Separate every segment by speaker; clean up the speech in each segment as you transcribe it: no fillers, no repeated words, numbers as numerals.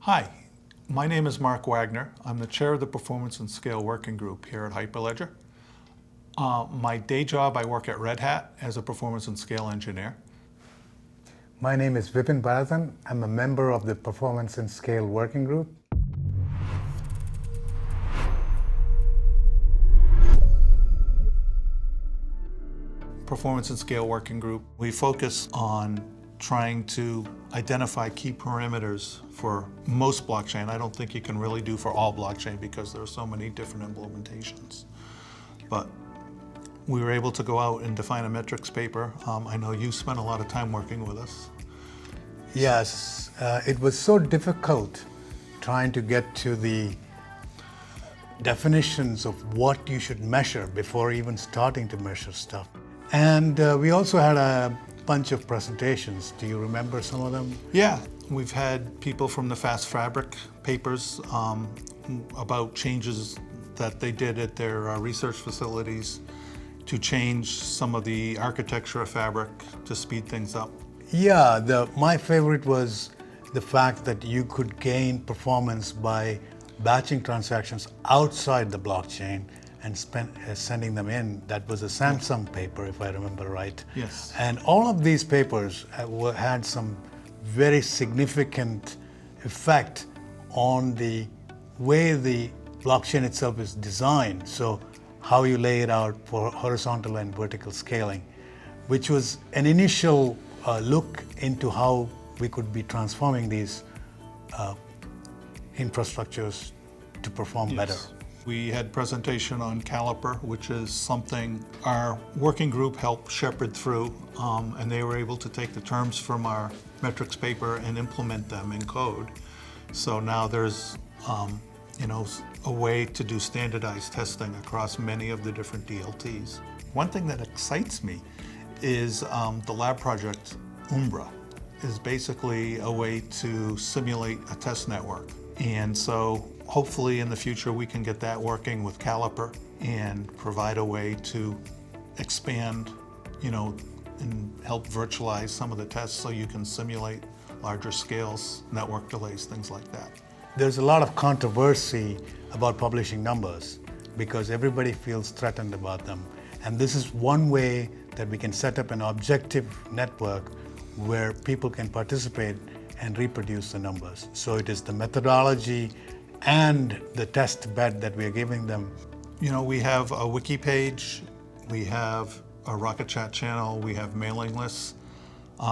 Speaker 1: Hi, my name is Mark Wagner. I'm the chair of the Performance and Scale Working Group here at Hyperledger. My day job, I work at Red Hat as a performance and scale engineer.
Speaker 2: My name is Vipin Bharathan. I'm a member of the Performance and Scale Working Group.
Speaker 1: Performance and Scale Working Group, we focus on trying to identify key parameters for most blockchain. I don't think you can really do for all blockchain because there are so many different implementations. But we were able to go out and define a metrics paper. I know you spent a lot of time working with us.
Speaker 2: Yes, it was so difficult trying to get to the definitions of what you should measure before even starting to measure stuff. And we also had a bunch of presentations. Do you remember some of them?
Speaker 1: Yeah, we've had people from the Fast Fabric papers about changes that they did at their research facilities to change some of the architecture of Fabric to speed things up.
Speaker 2: Yeah, my favorite was the fact that you could gain performance by batching transactions outside the blockchain and sending them in. That was a Samsung paper, if I remember right.
Speaker 1: Yes.
Speaker 2: And all of these papers had some very significant effect on the way the blockchain itself is designed. So how you lay it out for horizontal and vertical scaling, which was an initial look into how we could be transforming these infrastructures to perform better.
Speaker 1: We had presentation on Caliper, which is something our working group helped shepherd through, and they were able to take the terms from our metrics paper and implement them in code. So now there's a way to do standardized testing across many of the different DLTs. One thing that excites me is the lab project Umbra is basically a way to simulate a test network. And so hopefully in the future we can get that working with Caliper and provide a way to expand, and help virtualize some of the tests so you can simulate larger scales, network delays, things like that.
Speaker 2: There's a lot of controversy about publishing numbers because everybody feels threatened about them. And this is one way that we can set up an objective network where people can participate and reproduce the numbers. So it is the methodology and the test bed that we're giving them.
Speaker 1: We have a wiki page, we have a Rocket Chat channel, we have mailing lists,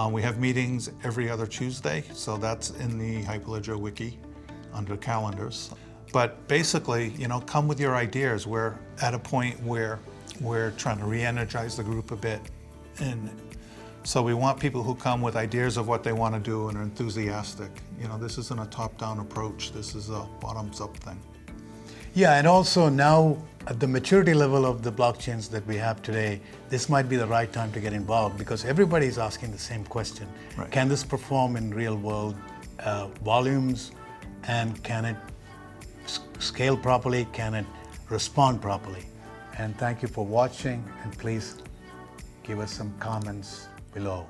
Speaker 1: we have meetings every other Tuesday, so that's in the Hyperledger wiki under calendars. But basically, come with your ideas. We're at a point where we're trying to re-energize the group a bit, and so we want people who come with ideas of what they want to do and are enthusiastic. This isn't a top-down approach, this is a bottoms-up thing.
Speaker 2: Yeah, and also now at the maturity level of the blockchains that we have today, this might be the right time to get involved because everybody is asking the same question.
Speaker 1: Right.
Speaker 2: Can this perform in real-world volumes, and can it scale properly? Can it respond properly? And thank you for watching, and please give us some comments below.